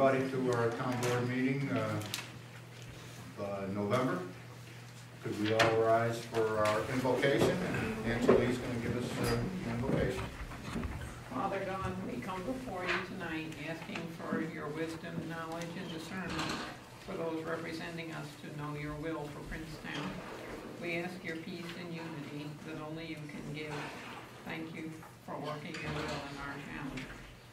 everybody to our town board meeting November. Could we all rise for our invocation? And Nancy Lee's going to give us an invocation. Father God, we come before you tonight asking for your wisdom, knowledge, and discernment for those representing us to know your will for Princetown. We ask your peace and unity that only you can give. Thank you for working your will in our town.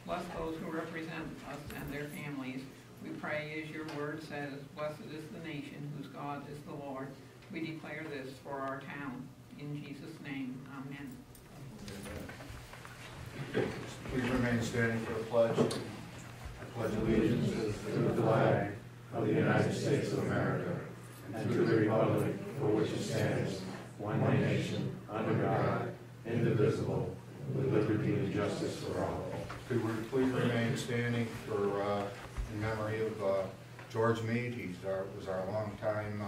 Bless those who represent us and their families. We pray as your word says, blessed is the nation whose God is the Lord. We declare this for our town. In Jesus' name, amen. Please remain standing for the pledge. I pledge allegiance to the flag of the United States of America and to the republic for which it stands, one nation, under God, indivisible, with liberty and justice for all. Could we please remain standing for in memory of George Meade? He was our longtime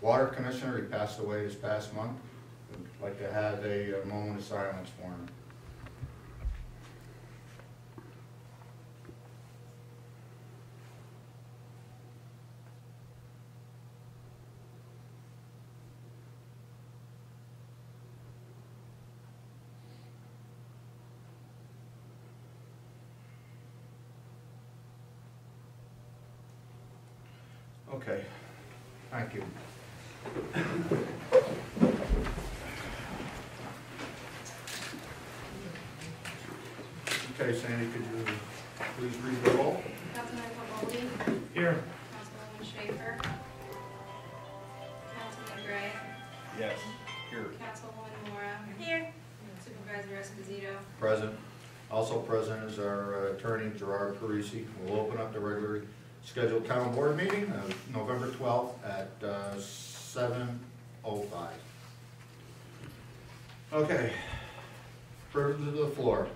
water commissioner. He passed away this past month. We'd like to have a moment of silence for him. Okay, thank you. Okay, Sandy, could you please read the roll? Councilmember Goldie? Here. Councilwoman Schaefer? Councilman Gray? Yes. Here. Councilwoman Mora? Here. Supervisor Esposito? Present. Also present is our attorney, Gerard Parisi. We'll open up the regularly scheduled town board meeting of November 12th at 7:05. Okay, privilege of the floor.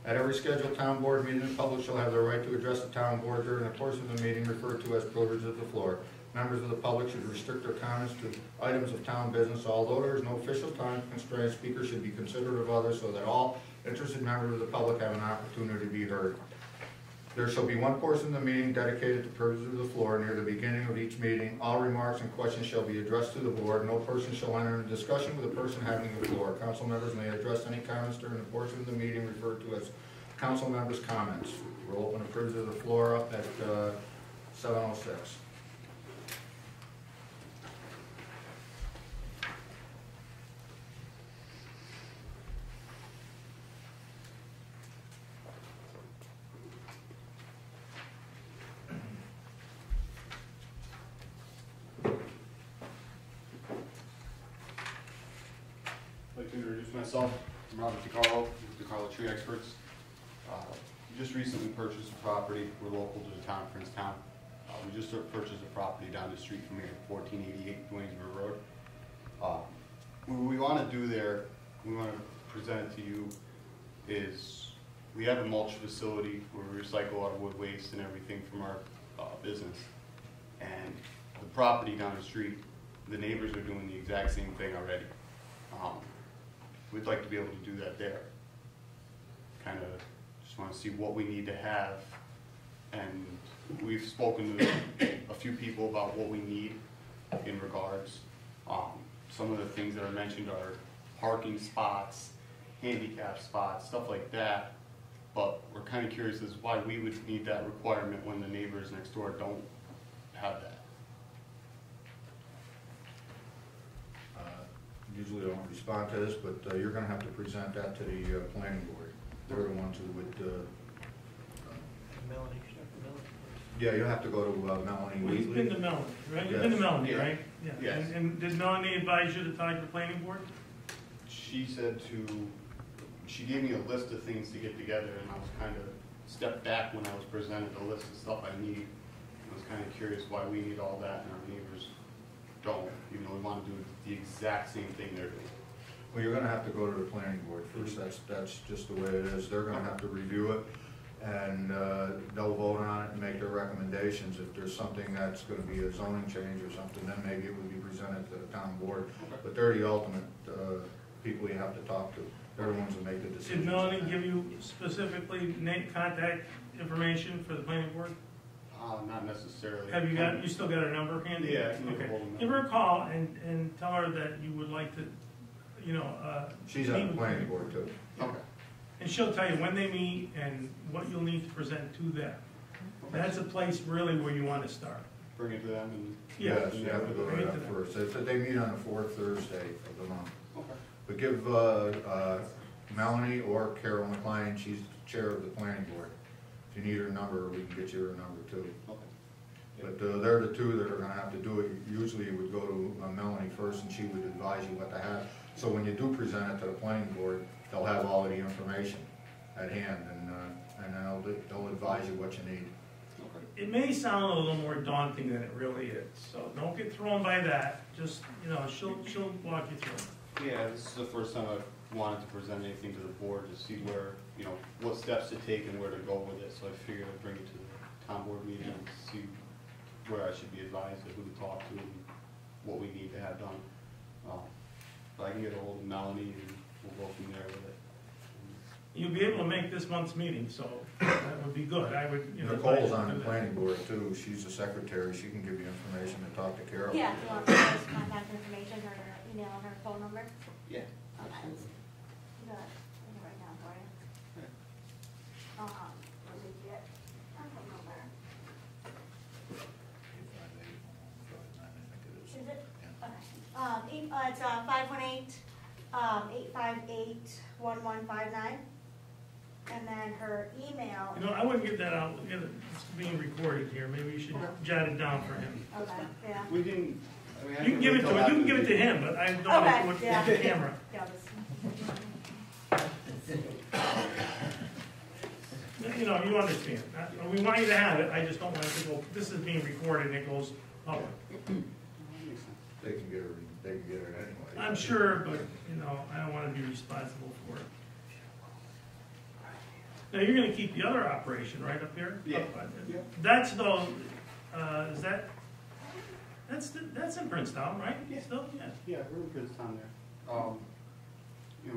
At every scheduled town board meeting, the public shall have the right to address the town board during the course of the meeting referred to as privilege of the floor. Members of the public should restrict their comments to items of town business. Although there is no official time constraint, speakers should be considerate of others so that all interested members of the public have an opportunity to be heard. There shall be one portion of the meeting dedicated to privilege of the floor near the beginning of each meeting. All remarks and questions shall be addressed to the board. No person shall enter into discussion with the person having the floor. Council members may address any comments during the portion of the meeting referred to as council members' comments. We'll open the privilege of the floor up at 7:06. I'd like to introduce myself. I'm Robert DiCarlo Tree Experts. We just recently purchased a property. We're local to the town of Princetown. We just purchased a property down the street from here, 1488 Dwaynesburg Road. What we want to do there, we want to present it to you, is we have a mulch facility where we recycle our wood waste and everything from our business. And the property down the street, the neighbors are doing the exact same thing already. We'd like to be able to do that there. Kind of just want to see what we need to have, and we've spoken to a few people about what we need in regards. Some of the things that are mentioned are parking spots, handicap spots, stuff like that, but we're kind of curious as to why we would need that requirement when the neighbors next door don't have that. Usually I don't respond to this, but you're going to have to present that to the planning board. They're the ones who would. Melanie. Yeah, you'll have to go to Melanie. Well, you've been to Melanie, right? Yes. You've been to Melanie, Yeah. right? Yeah. Yes. And did Melanie advise you to talk to the planning board? She said she gave me a list of things to get together, and I was kind of stepped back when I was presented the list of stuff I need. I was kind of curious why we need all that and our neighbors don't, even though we want to do the exact same thing they're doing. Well, you're going to have to go to the planning board first. That's just the way it is. They're going to have to review it, and they'll vote on it and make their recommendations. If there's something that's going to be a zoning change or something, then maybe it would be presented to the town board. But they're the ultimate people you have to talk to. They're the ones that make the decisions. Did Melanie give you specifically contact information for the planning board? Not necessarily. Have you still got her number handy? Yeah, I can get Okay. a hold of them. Give her a call and tell her that you would like to, She's meet on the with planning board too. Okay. And she'll tell you when they meet and what you'll need to present to them. That's a place really where you want to start. Bring it to them and. Yes, you have to go Bring it right to up them. first. They meet on the fourth Thursday of the month. Okay. But give Melanie or Carol McLean, she's the chair of the planning board. If you need her number, we can get you her number too. Okay. But they're the two that are gonna have to do it. Usually it would go to Melanie first and she would advise you what to have. So when you do present it to the planning board, they'll have all of the information at hand and they'll advise you what you need. Okay. It may sound a little more daunting than it really is, so don't get thrown by that. Just, she'll walk you through it. Yeah, this is the first time I've wanted to present anything to the board to see where, what steps to take and where to go with it. So I figured I'd bring it to the town board meeting and see where I should be advised, and who to talk to, and what we need to have done. But I can get a hold of Melanie and we'll go from there with it. You'll be able to make this month's meeting, so that would be good. I would, Nicole's on the planning board too. She's the secretary. She can give you information and talk to Carol. Yeah, do you want Carol's contact information or her email or her phone number? Yeah. Okay. Good. I can write down for you. Okay. Let me get her phone number. Is it? Okay. It's 518-858-1159. And then her email. I wouldn't give that out. It's being recorded here. Maybe you should jot it down for him. Okay, yeah. We can, I You can give it to him. You can give it to him, but I don't want to do it yeah. with the camera. Yeah, this- You understand. We want you to have it. I just don't want it to go. This is being recorded and it goes public. They can get her anyway. I'm sure, but I don't want to be responsible for it. Now you're going to keep the other operation right up here. Yeah. Yeah. That's though. Is that? That's in Princetown, right? Yeah. Still, yeah. Yeah, we're in Princetown there.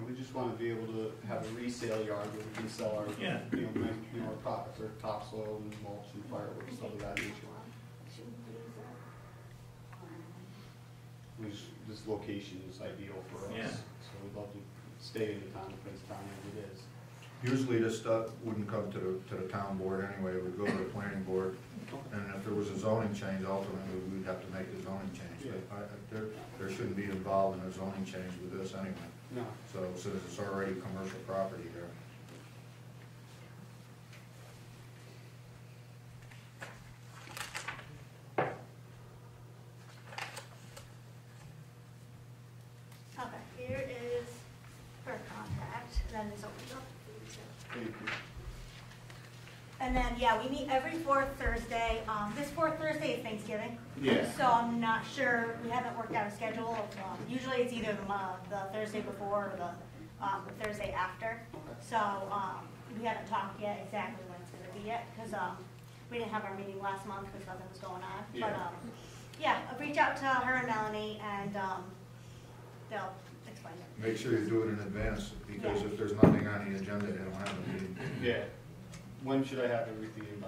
We just want to be able to have a resale yard where we can sell our, Yeah. our products, our topsoil and mulch and fireworks, stuff of that nature. This location is ideal for us, Yeah. so we'd love to stay in the town of Princetown as it is. Usually this stuff wouldn't come to the town board anyway. It would go to the planning board. And if there was a zoning change, ultimately we'd have to make the zoning change. But there shouldn't be involved in a zoning change with this anyway. No. So since it's already commercial property there. Okay, here is her contact, and then this opens up. Thank you. And then, yeah, we meet every fourth Thursday. This fourth Thursday is Thanksgiving. Yeah. So I'm not sure, we haven't worked out a schedule. Usually it's either the Thursday before or the Thursday after. So we haven't talked yet exactly when it's gonna be yet, because we didn't have our meeting last month because nothing was going on. Yeah. But, yeah, reach out to her and Melanie, and they'll explain it. Make sure you do it in advance, because if there's nothing on the agenda, they don't have a meeting. Yeah. When should I have everything in by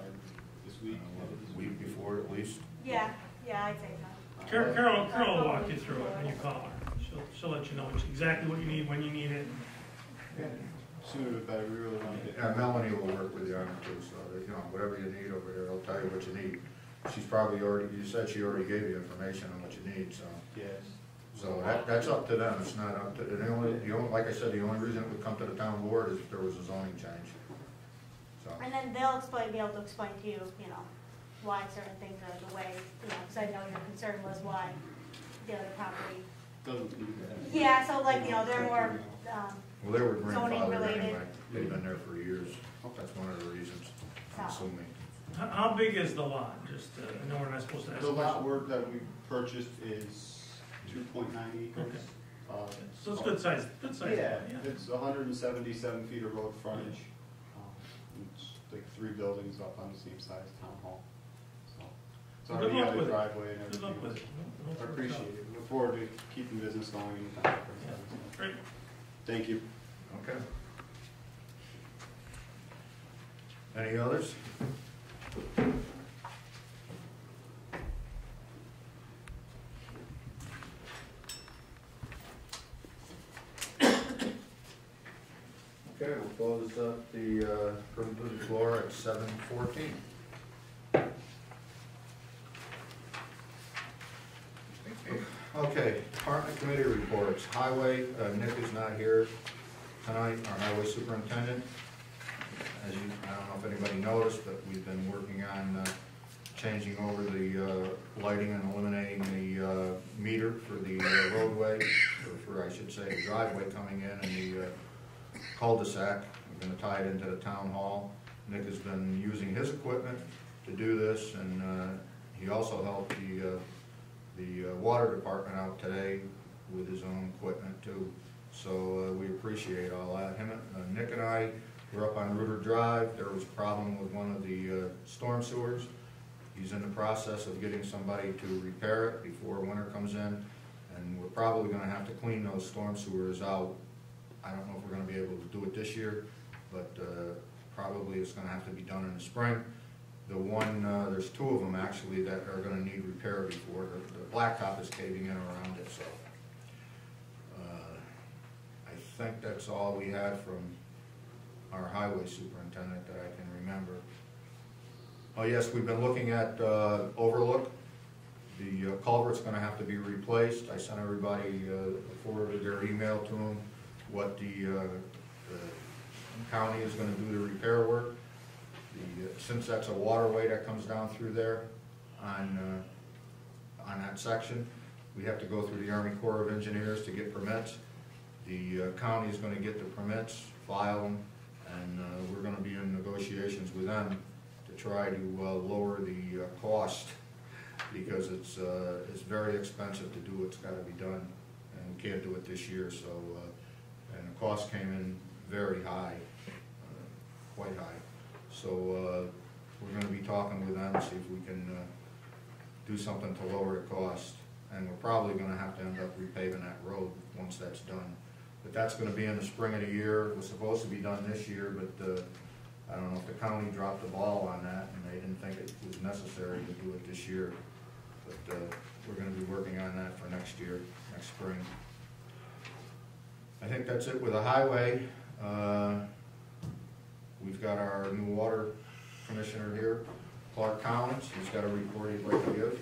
this week? A week before at least. Yeah, I'd say so. Carol will walk you through it when you call her. She'll let you know exactly what you need, when you need it. Sooner the better, we really want to get. Yeah, Melanie will work with you on it too, so that, whatever you need over there, I'll tell you what you need. She's probably you said she already gave you information on what you need, so. Yes. So that's up to them, it's not up to, like I said, the only reason it would come to the town board is if there was a zoning change. So, And then they'll be able to explain to you, why certain things are the way, because I know your concern was why the other property. Doesn't need that. Yeah, so they're more, well, they were Zoning grandfathered related. anyway, they've been there for years, that's one of the reasons, I'm So. assuming. How big is the lot? Just, I know we're not supposed to ask The lot questions. work that we purchased is 2.9 acres. So it's good size, Yeah, it's 177 feet of road frontage. It's like 3 buildings up on the same side as town hall. So it's Good already luck got a with it. driveway and Good luck everything. with it. I appreciate it. Look forward to keeping business going in the town. Great. Thank you. Okay. Any others? Okay, we'll close up the privilege of the floor at 7:14. Okay, department committee reports. Highway, Nick is not here tonight, our highway superintendent. As you, I don't know if anybody noticed, but we've been working on changing over the lighting and eliminating the meter for the roadway, or for, I should say, the driveway coming in and the cul-de-sac. We're gonna tie it into the town hall. Nick has been using his equipment to do this, and he also helped the water department out today with his own equipment too. So we appreciate all that. Nick and I were up on Reuter Drive. There was a problem with one of the storm sewers. He's in the process of getting somebody to repair it before winter comes in, and we're probably gonna have to clean those storm sewers out. I don't know if we're gonna be able to do it this year, but probably it's gonna have to be done in the spring. The one, there's two of them actually that are gonna need repair before, the blacktop is caving in around it, so. I think that's all we had from our highway superintendent that I can remember. Oh yes, we've been looking at Overlook. The culvert's gonna have to be replaced. I sent everybody, forwarded their email to them, what the county is gonna do to repair work. Since that's a waterway that comes down through there on that section, we have to go through the Army Corps of Engineers to get permits. The county is gonna get the permits, file them, and we're gonna be in negotiations with them to try to lower the cost, because it's very expensive to do what's gotta be done, and we can't do it this year, so, and the cost came in very high, quite high. So we're gonna be talking with them, see if we can do something to lower the cost, and we're probably gonna have to end up repaving that road once that's done. But that's gonna be in the spring of the year. It was supposed to be done this year, but I don't know if the county dropped the ball on that, and they didn't think it was necessary to do it this year. But we're gonna be working on that for next year, next spring. I think that's it with the highway. We've got our new water commissioner here, Clark Collins. He's got a report he'd like to give.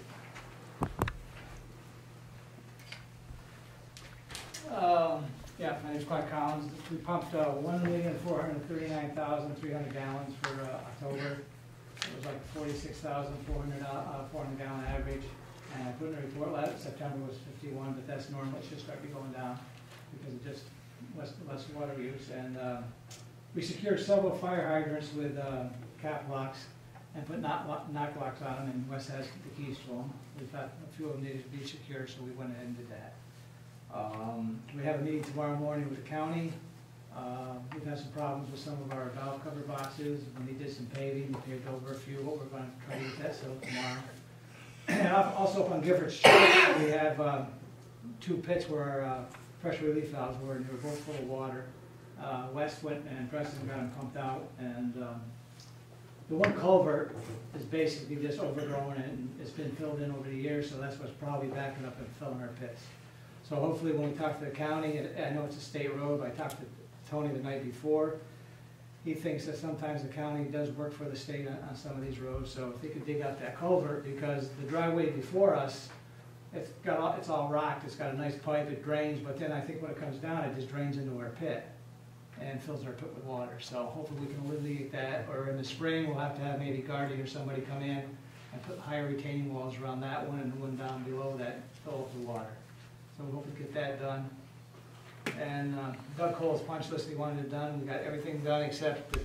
Yeah, my name's Clark Collins. We pumped 1,439,300 gallons for October. It was like 46,400 gallon average. And I put in a report last September was 51, but that's normal. It should start going down because of just less water use. And we secured several fire hydrants with cap locks and put knock locks on them, and Wes has the keys to them. We thought a few of them needed to be secured, so we went ahead and did that. We have a meeting tomorrow morning with the county. We've had some problems with some of our valve cover boxes. When they did some paving, we paved over a few, but we're going to try to get that settled tomorrow. And also up on Gifford Street, we have two pits where our pressure relief valves were, and they were both full of water. West went and Preston got them pumped out, and the one culvert is basically just overgrown, and it's been filled in over the years, so that's what's probably backing up and filling our pits. So hopefully when we talk to the county, and I know it's a state road, but I talked to Tony the night before, he thinks that sometimes the county does work for the state on some of these roads, so if they could dig out that culvert, because the driveway before us, it's all rocked, it's got a nice pipe, it drains, but then I think when it comes down, it just drains into our pit and fills our pit with water. So hopefully we can alleviate that, or in the spring, we'll have to have maybe Gardy or somebody come in and put higher retaining walls around that one and the one down below that fill up with water. So we hope to get that done. And Doug Cole's punch list, he wanted it done. We got everything done except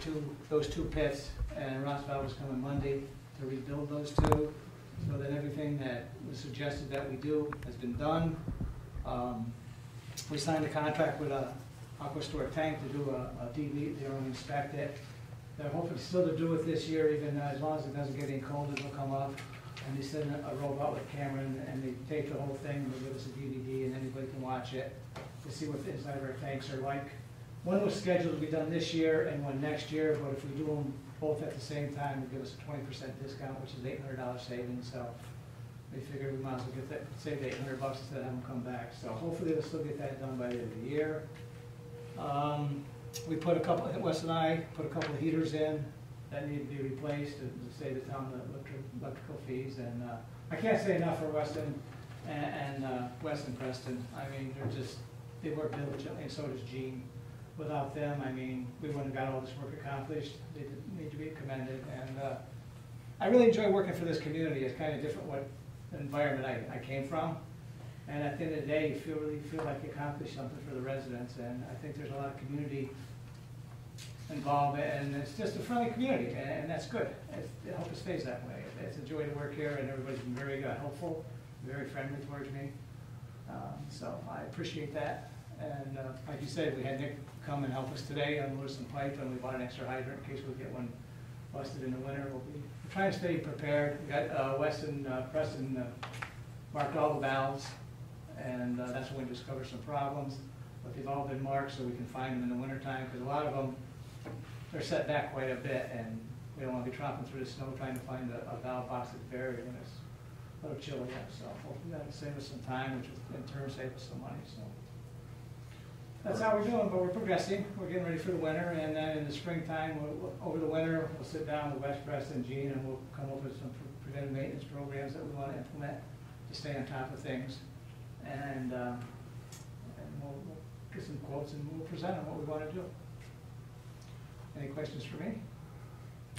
those two pits, and Rossville was coming Monday to rebuild those two. So then everything that was suggested that we do has been done. We signed a contract with Aquastore Tank to do a DV, they're going to inspect it. They're hoping still to do it this year, even as long as it doesn't get any colder, it'll come up. And they send a robot with a camera, and they take the whole thing, and they give us a DVD, and anybody can watch it to see what the inside of our tanks are like. One was scheduled to be done this year and one next year, but if we do them both at the same time to give us a 20% discount, which is $800 savings, so we figured we might as well get that, save the $800 instead of having them come back. So hopefully we'll still get that done by the end of the year. We put a couple, Wes and I put a couple of heaters in that need to be replaced to save the town the electrical fees. And I can't say enough for Weston and Weston Preston. I mean, they work diligently, and so does Gene. Without them, I mean, we wouldn't have got all this work accomplished. They need to be commended. And I really enjoy working for this community. It's kind of different what environment I came from. And at the end of the day, you really feel like you accomplished something for the residents. And I think there's a lot of community involved, and it's just a friendly community, and that's good. I hope it stays that way. It's a joy to work here, and everybody's been very helpful, very friendly towards me. So I appreciate that. And like you said, we had Nick come and help us today unload some pipe, and we bought an extra hydrant in case we get one busted in the winter. We're trying to stay prepared. We got Weston Preston marked all the valves, and that's when we discovered some problems. But they've all been marked so we can find them in the wintertime, because a lot of them, they're set back quite a bit, and we don't want to be tromping through the snow trying to find a valve box that's buried when it's a little chilly up. So hopefully that'll save us some time, which will in turn save us some money. So that's how we're doing, but we're progressing. We're getting ready for the winter, and then in the springtime, over the winter, we'll sit down with Wes Preston and Gene, and we'll come up with some preventive maintenance programs that we want to implement to stay on top of things. And we'll get some quotes, and we'll present on what we want to do. Any questions for me?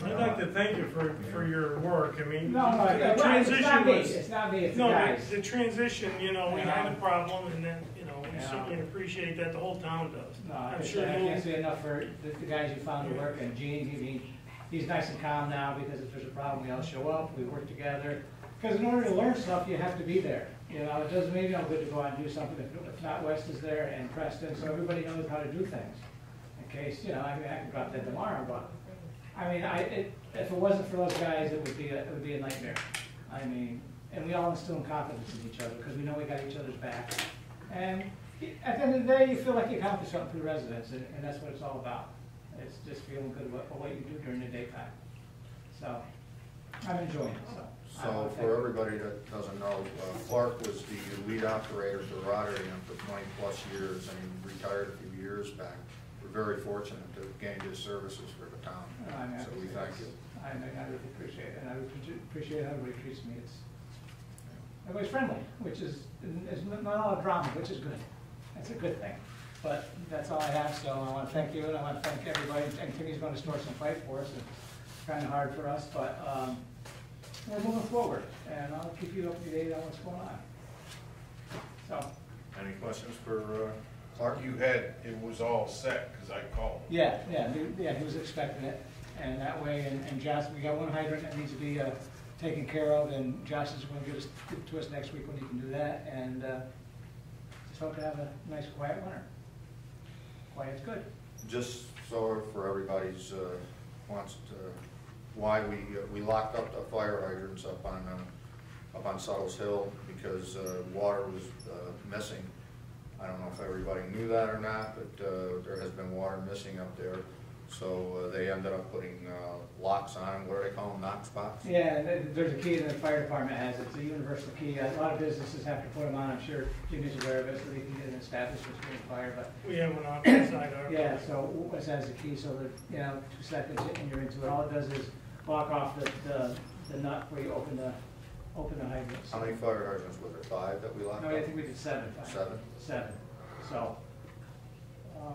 I'd like to thank you for your work. I mean, No, the transition it's not me. was, It's not me, it's the no, guys. the transition, you know, we had a Yeah. problem, and then, you know, we Yeah. certainly appreciate that, the whole town does. No, I'm I sure can't you'll, say enough for the guys you found to work, and Gene, he's nice and calm now, because if there's a problem, we all show up, we work together. Because in order to learn stuff, you have to be there. You know, it doesn't mean I'm good to go out and do something if not West is there and Preston, so everybody knows how to do things. In case, you know, I mean, I can drop that tomorrow, but, I mean, if it wasn't for those guys, it would be a nightmare. I mean, and we all instill confidence in each other, because we know we got each other's back. And at the end of the day, you feel like you accomplished something for the residents, and that's what it's all about. It's just feeling good about what you do during the daytime. So, I'm enjoying it, so. So for everybody that doesn't know, Clark was the lead operator for Rotterdam for 20-plus years, and he retired a few years back. We're very fortunate to have gained his services for the town, so we thank you. I really appreciate it, and I appreciate how everybody treats me. Everybody's friendly, which is not all drama, which is good. That's a good thing. But that's all I have, so I want to thank you, and I want to thank everybody. And Timmy's going to store some pipe for us. It's kind of hard for us, but we're moving forward, and I'll keep you up to date on what's going on. So. Any questions for Clark? It was all set, because I called. Yeah, he was expecting it, and that way, and Josh, we got one hydrant that needs to be taken care of, and Josh is going to get it to us next week when he can do that, and just hope to have a nice quiet winter. Quiet's good. Just so for everybody's wants to, why we locked up the fire hydrants up on Suttles Hill, because water was missing. I don't know if everybody knew that or not, but there has been water missing up there. So they ended up putting locks on them. What do they call them? Knock spots? Yeah, there's a key that the fire department has. It's a universal key. A lot of businesses have to put them on. I'm sure Jimmy's aware of it, so they can get an establishment to fire. But we have one on the side of our. yeah, so Wes has the key, so that, you know, 2 seconds and you're into it. All it does is block off the nut where you open the hydrants. How many fire hydrants were there? 5 that we locked No, up? I think we did 7. 7? 7. So,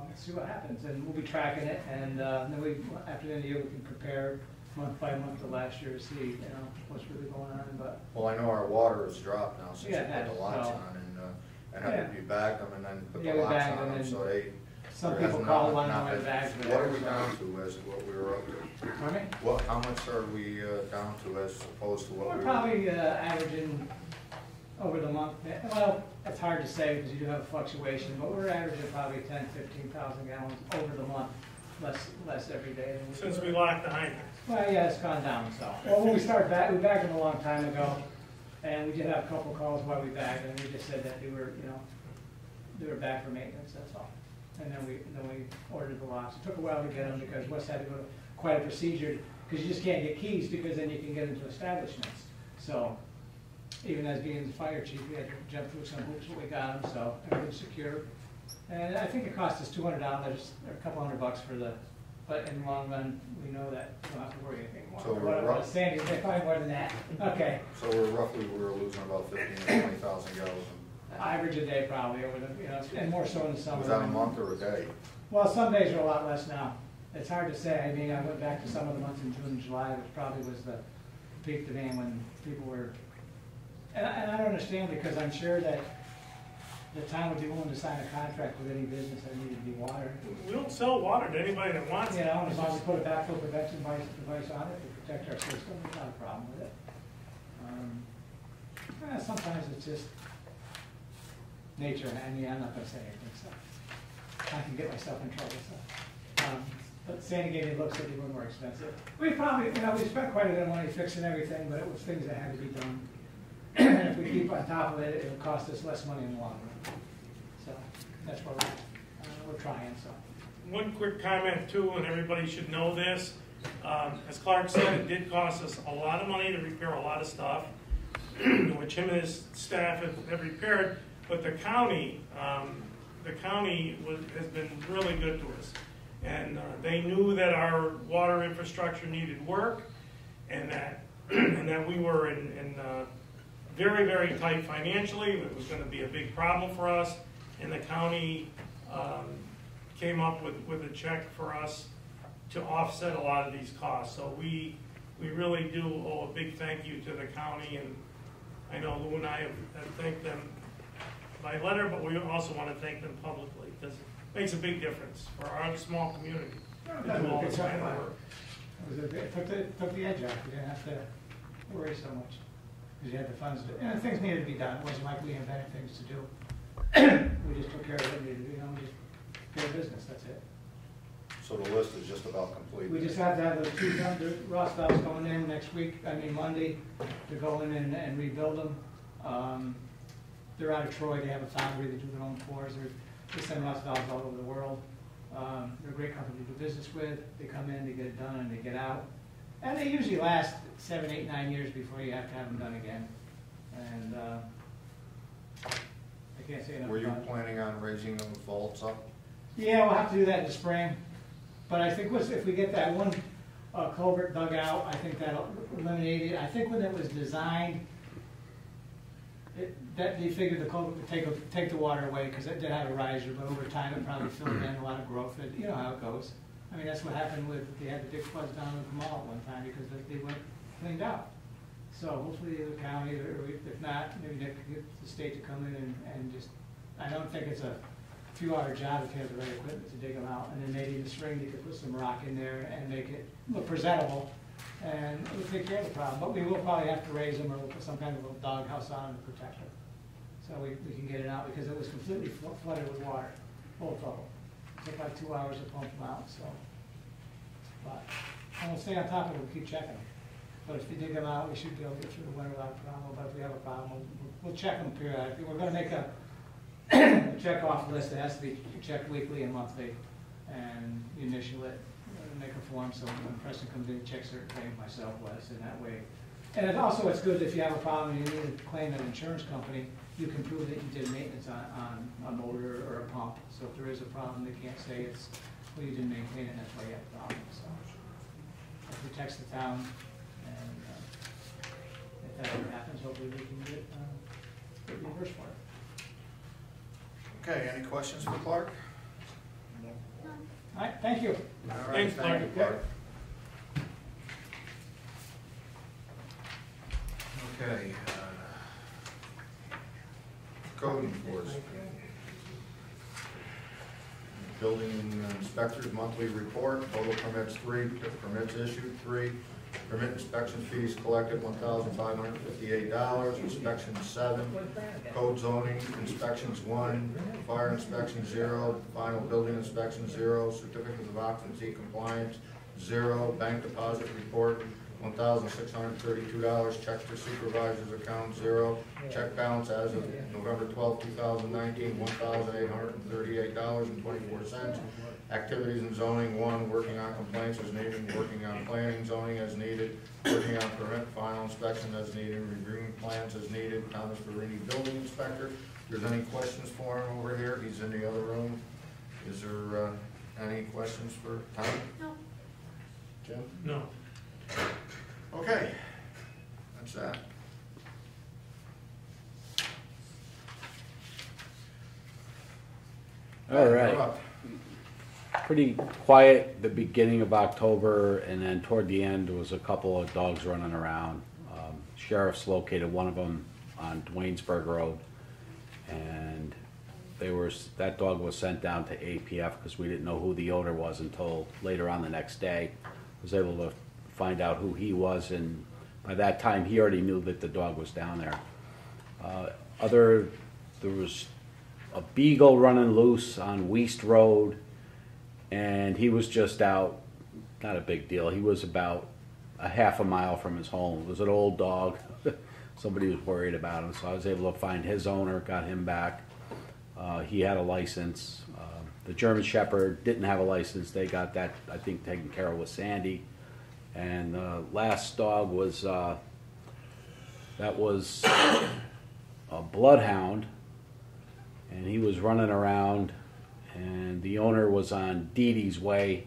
let's see what happens, and we'll be tracking it, and then after the end of the year, we can compare month by month to last year to see, you know, what's really going on, but. Well, I know our water has dropped now since Yeah, you it put has, the locks so- on, and have you bagged them and then put Yeah, the we locks bagged on them, them, and so they. some there people has call not- one not when been- bags were What are there, we so- down to as what we were up to? Pardon me? How much are we down to as opposed to what we We're were? probably averaging over the month, well, it's hard to say because you do have a fluctuation, but we're averaging probably 10, 15,000 gallons over the month, less every day. Than Since were. we locked the hydrants. Well, yeah, it's gone down, so. Well, when we started back, we bagged them a long time ago, and we did have a couple calls while we bagged them, we just said that they were, you know, they were back for maintenance, that's all. And then we ordered the locks. It took a while to get them because Wes had to go to quite a procedure, because you just can't get keys, because then you can get into establishments. So, even as being the fire chief, we had to jump through some hoops, but we got them, so everything's secure. And I think it cost us $200, or a couple $100 for the, but in the long run, we know that we don't have to worry anything more. So What about Sandy, they probably more than that. Okay, So we're losing about 15 to 20,000 gallons. average a day probably over the, and more so in the summer. Was that a month or a day? Well, some days are a lot less now. It's hard to say. I mean, I went back to some of the months in June and July, which probably was the peak demand when people were, and I don't understand, because I'm sure that the town would be willing to sign a contract with any business that needed to be water. We don't sell water to anybody that wants it. And as long as we put a backflow prevention device on it to protect our system, there's not a problem with it. Sometimes it's just nature, and I mean, I'm not gonna say anything, so I can get myself in trouble, so. But Sandy gave me looks that they were more expensive. We probably, we spent quite a bit of money fixing everything, but it was things that had to be done. And if we keep on top of it, it'll cost us less money in the long run. So that's where we're trying, so. One quick comment too, and everybody should know this. As Clark said, it did cost us a lot of money to repair a lot of stuff, which him and his staff have repaired, but the county has been really good to us. And they knew that our water infrastructure needed work, and that we were in very, very tight financially. It was going to be a big problem for us, and the county came up with a check for us to offset a lot of these costs. So we really do owe a big thank you to the county, and I know Lou and I have thanked them by letter, but we also want to thank them publicly, because it makes a big difference for our small community to do all this kind of work. It took the edge off. You didn't have to worry so much, because you had the funds to, and things needed to be done. It wasn't like we invented things to do. We just took care of it. We just care of business. That's it. So the list is just about complete. We just have to have those two Ross valves going in next week, Monday, to go in and rebuild them. They're out of Troy. They have a foundry. They do their own floors. They send Ross valves all over the world. They're a great company to do business with. They come in, they get it done, and they get out. And they usually last 7, 8, 9 years before you have to have them done again. And I can't say enough Were you about it. planning on raising them vaults up? Yeah, we'll have to do that in the spring. But I think if we get that one culvert dug out, I think that'll eliminate it. I think when it was designed, they figured the culvert would take the water away, because it did have a riser, but over time it probably filled in a lot of growth. You know how it goes. I mean, that's what happened they had the big floods down in the mall at one time, because they weren't cleaned out. So hopefully the county, or if not, maybe they could get the state to come in and just, I don't think it's a few-hour job if you have the right equipment to dig them out. And then maybe in the spring you could put some rock in there and make it look presentable, and it would take care of the problem. But we will probably have to raise them, or we'll put some kind of little dog house on them to protect them, so we can get it out, because it was completely flooded with water, both of them. It took like 2 hours to pump them out, so. But, and we'll stay on top of it, we'll keep checking them. But if you dig them out, we should be able to get through the winter without a problem. But if we have a problem, we'll check them periodically. We're gonna make a check-off list that has to be checked weekly and monthly, and you initial it, make a form, so when Preston comes in, check certain things, myself, Wes, and that way. And it's good if you have a problem and you need to claim an insurance company, you can prove that you did maintenance on a motor or a pump. So if there is a problem, they can't say well, you didn't maintain it, that's why you have a problem. So it protects the town, and if that ever happens, hopefully we can get reimbursed for it. Okay, any questions for Clark? All right, thank you. All right, Thanks, thank you, Clark. Okay. Code enforcement. Building inspector's monthly report, total permits 3, permits issued 3, permit inspection fees collected $1,558, inspections 7, code zoning inspections 1, fire inspection 0, final building inspection 0, certificates of occupancy compliance 0, bank deposit report $1,632, checks for supervisor's account 0, check balance as of November 12, 2019, $1,838. $78.24. Activities and zoning, 1, working on complaints as needed, working on planning, zoning as needed, working on permit, final inspection as needed, reviewing plans as needed. Thomas Verini, building inspector. If there's any questions for him over here, he's in the other room. Is there any questions for Tom? No. Jim? No. Okay, that's that. All right. You're up. Pretty quiet the beginning of October, and then toward the end there was a couple of dogs running around. Sheriff's located one of them on Dwaynesburg Road, and that dog was sent down to APF because we didn't know who the owner was until later on the next day. I was able to find out who he was, and by that time he already knew that the dog was down there. There was a beagle running loose on West Road, and he was just out, not a big deal. He was about a half a mile from his home. It was an old dog. Somebody was worried about him, so I was able to find his owner, got him back. He had a license. The German Shepherd didn't have a license. They got that, I think, taken care of with Sandy. And the last dog was, that was a bloodhound, and he was running around, and the owner was on Dee Dee's Way.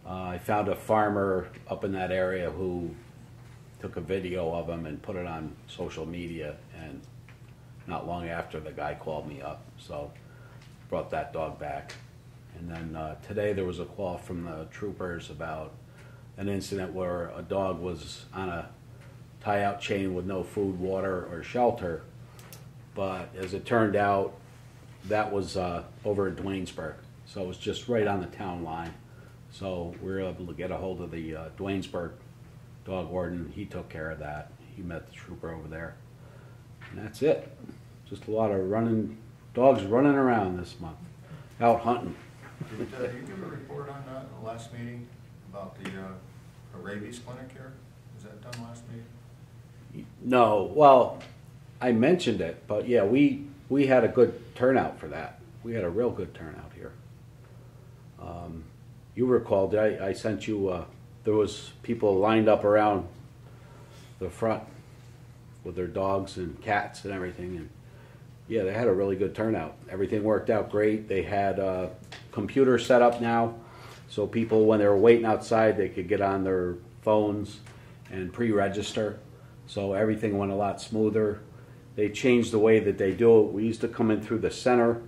I found a farmer up in that area who took a video of him and put it on social media, and not long after the guy called me up, so brought that dog back. And then today there was a call from the troopers about an incident where a dog was on a tie-out chain with no food, water, or shelter, but as it turned out, that was over in Dwaynesburg, so it was just right on the town line. So we were able to get a hold of the Dwaynesburg dog warden. He took care of that. He met the trooper over there, and that's it. Just a lot of dogs running around this month, out hunting. Did you give a report on that in the last meeting about the rabies clinic here? Was that done last meeting? No, well, I mentioned it, but yeah, we had a good turnout for that. We had a real good turnout here. You recall, I sent you, there was people lined up around the front with their dogs and cats and everything, and yeah, they had a really good turnout. Everything worked out great. They had a computer set up now, so people, when they were waiting outside, they could get on their phones and pre-register, so everything went a lot smoother. They changed the way that they do it. We used to come in through the center.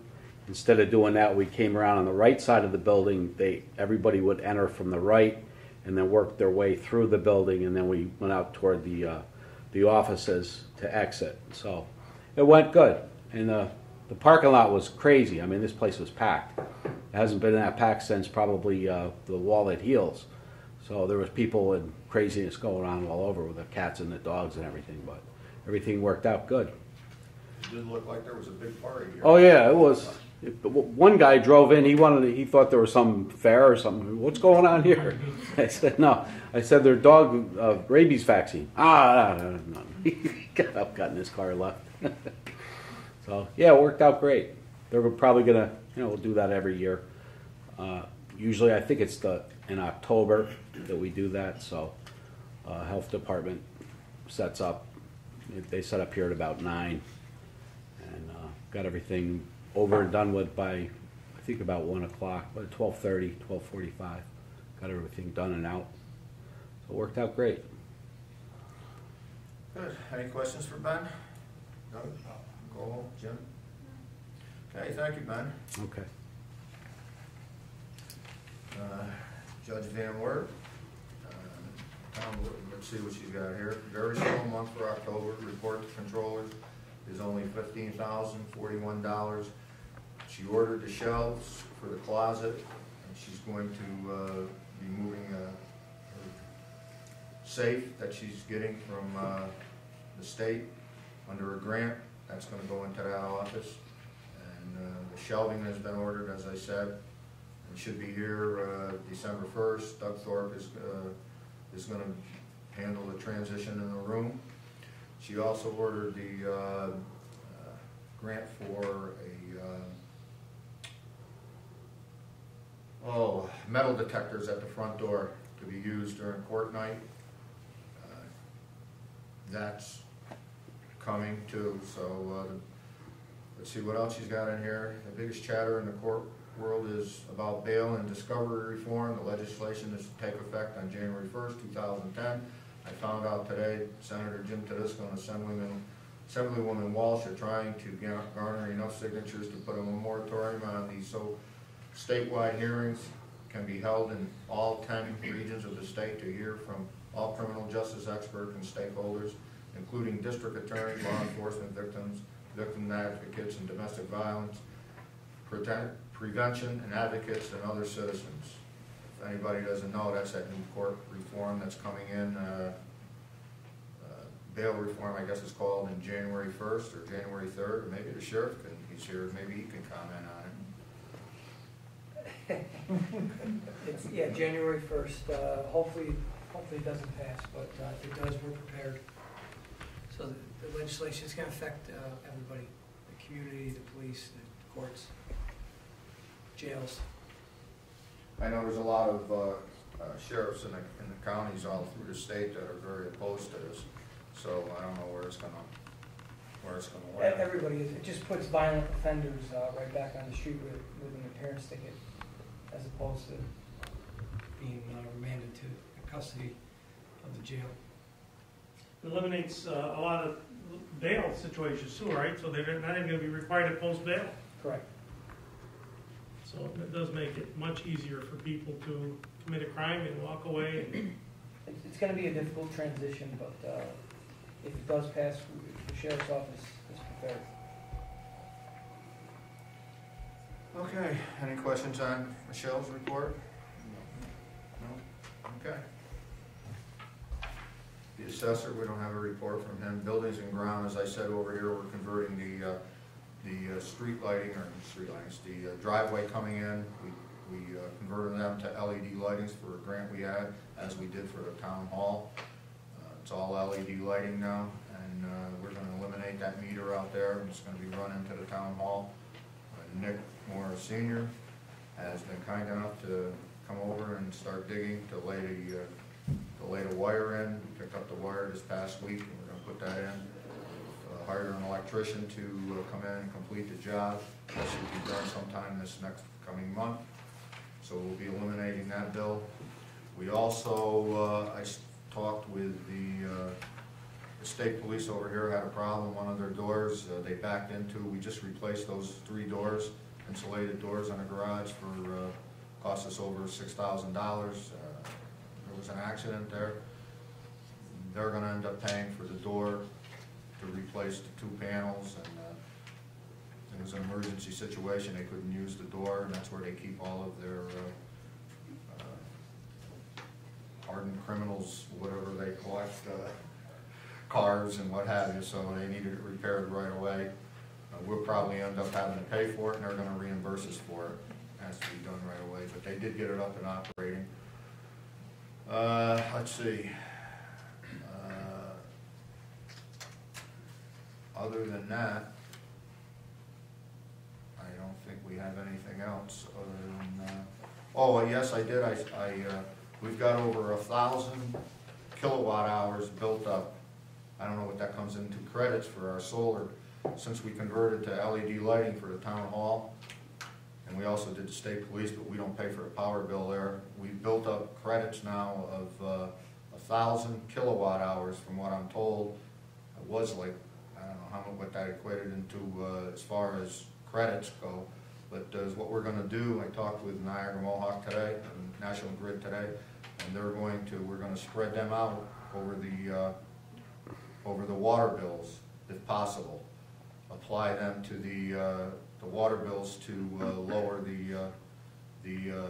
Instead of doing that, we came around on the right side of the building. Everybody would enter from the right and then work their way through the building, and then we went out toward the offices to exit. So it went good, and the parking lot was crazy. I mean, this place was packed. It hasn't been that packed since probably the wall at Heels. So there was people and craziness going on all over with the cats and the dogs and everything, but everything worked out good. It did look like there was a big party here. Oh yeah, it was. One guy drove in. He thought there was some fair or something. What's going on here? I said no. I said their dog rabies vaccine. No. He got up, got in his car, and left. So yeah, it worked out great. They're probably gonna, we'll do that every year. Usually, I think it's in October that we do that. So, health department sets up. They set up here at about 9, and got everything over and done with by, I think, about 1 o'clock, but 12:30, 12:45. Got everything done and out. So it worked out great. Good. Any questions for Ben? No? Go, Jim? Okay, thank you, Ben. Okay. Judge Van Wert. Let's see what she's got here. Very slow month for October. Report to controllers is only $15,041. She ordered the shelves for the closet, and she's going to be moving a safe that she's getting from the state under a grant. That's going to go into that office. And the shelving has been ordered, as I said, and should be here December 1st. Doug Thorpe is going to handle the transition in the room. She also ordered the grant for a metal detectors at the front door to be used during court night. That's coming too, so let's see what else he's got in here. The biggest chatter in the court world is about bail and discovery reform. The legislation is to take effect on January 1st, 2010. I found out today Senator Jim Tedesco and Assemblywoman Walsh are trying to garner enough signatures to put a moratorium on these statewide hearings can be held in all 10 regions of the state to hear from all criminal justice experts and stakeholders, including district attorneys, law enforcement, victim advocates, and domestic violence, prevention and advocates, and other citizens. If anybody doesn't know, that's that new court reform that's coming in. Bail reform, I guess it's called, in January 1st or January 3rd, or maybe the sheriff he's here, maybe he can comment on it. It's, yeah, January 1st. Hopefully it doesn't pass, but if it does, we're prepared. So the legislation is going to affect everybody, the community, the police, the courts, jails. I know there's a lot of sheriffs in the counties all through the state that are very opposed to this, so I don't know where it's gonna land. Everybody is. It just puts violent offenders right back on the street with an appearance ticket, as opposed to being remanded to the custody of the jail. Eliminates a lot of bail situations too, right? So they're not even going to be required to post bail. Correct. So it does make it much easier for people to commit a crime and walk away. It's going to be a difficult transition, but if it does pass, the sheriff's office is prepared. Okay, any questions on Michelle's report? No? Okay. The assessor, we don't have a report from him. Buildings and ground, as I said over here, we're converting the street lighting, or street lights, the driveway coming in. We converted them to LED lightings for a grant we had, as we did for the town hall. It's all LED lighting now, and we're going to eliminate that meter out there. It's going to be run into the town hall. Nick Morris Sr. has been kind enough to come over and start digging to lay the wire in. We picked up the wire this past week, and we're going to put that in. Hired an electrician to come in and complete the job. That should be done sometime this next coming month. So we'll be eliminating that bill. We also, I talked with the state police over here, had a problem. One of their doors they backed into. We just replaced those 3 doors, insulated doors on the garage for cost us over $6,000. There was an accident there. They're going to end up paying for the door to replace the 2 panels, and it was an emergency situation. They couldn't use the door, and that's where they keep all of their hardened criminals, whatever they collect, cars and what have you, so they needed it repaired right away. We'll probably end up having to pay for it, and they're going to reimburse us for it. It has to be done right away, but they did get it up and operating. Let's see. Other than that, I don't think we have anything else other than, oh, yes, I did. We've got over 1,000 kilowatt hours built up. I don't know what that comes into credits for our solar, since we converted to LED lighting for the town hall. And we also did the state police, but we don't pay for a power bill there. We've built up credits now of 1,000 kilowatt hours, from what I'm told. It was like, I don't know what that equated into as far as credits go, but is what we're going to do. I talked with Niagara Mohawk today, and National Grid today, and we're going to spread them out over the water bills, if possible. Apply them to the water bills to lower the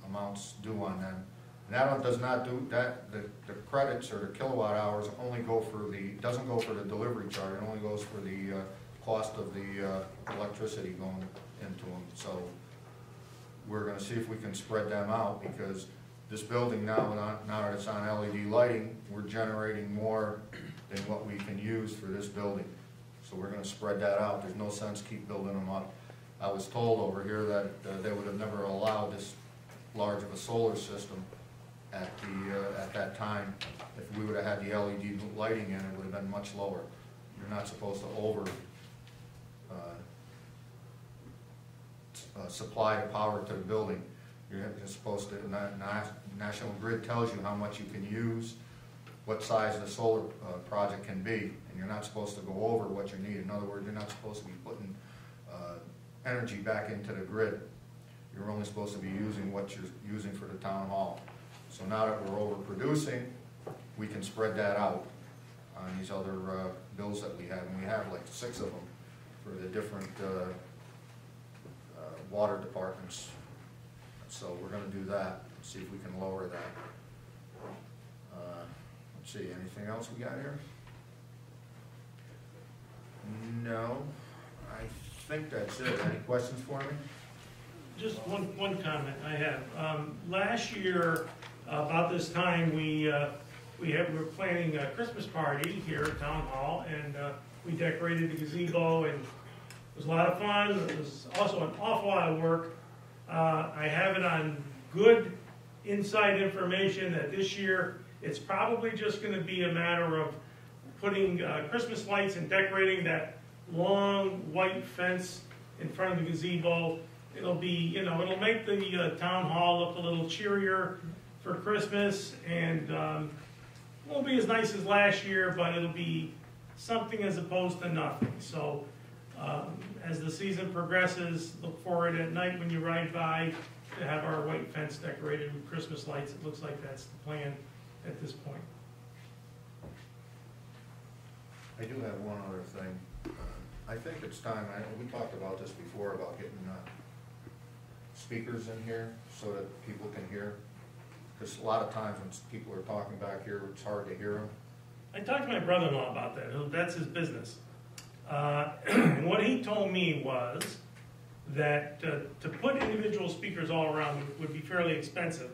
amounts due on them. And that does not do that. The credits or the kilowatt hours only go for doesn't go for the delivery charge. It only goes for the cost of the electricity going into them. So we're going to see if we can spread them out, because this building now that it's on LED lighting, we're generating more than what we can use for this building. So we're going to spread that out. There's no sense keep building them up. I was told over here that they would have never allowed this large of a solar system at that time. If we would have had the LED lighting in, it would have been much lower. You're not supposed to supply the power to the building. You're supposed to, National Grid tells you how much you can use, what size the solar project can be, and you're not supposed to go over what you need. In other words, you're not supposed to be putting energy back into the grid. You're only supposed to be using what you're using for the town hall. So now that we're overproducing, we can spread that out on these other bills that we have, and we have like 6 of them for the different water departments. So we're going to do that, see if we can lower that. Let's see, anything else we got here? No, I think that's it. Any questions for me? Just one comment I have. Last year, about this time, we were planning a Christmas party here at Town Hall, and we decorated the gazebo, and it was a lot of fun. It was also an awful lot of work. I have it on good inside information that this year it's probably just going to be a matter of putting Christmas lights and decorating that long white fence in front of the gazebo. It'll be, you know, it'll make the town hall look a little cheerier for Christmas, and it won't be as nice as last year, but it'll be something as opposed to nothing. So as the season progresses, look forward at night when you ride by to have our white fence decorated with Christmas lights. It looks like that's the plan at this point. I do have one other thing. I think it's time, we talked about this before, about getting speakers in here so that people can hear. Because a lot of times when people are talking back here, it's hard to hear them. I talked to my brother-in-law about that. That's his business. And what he told me was that to put individual speakers all around would be fairly expensive.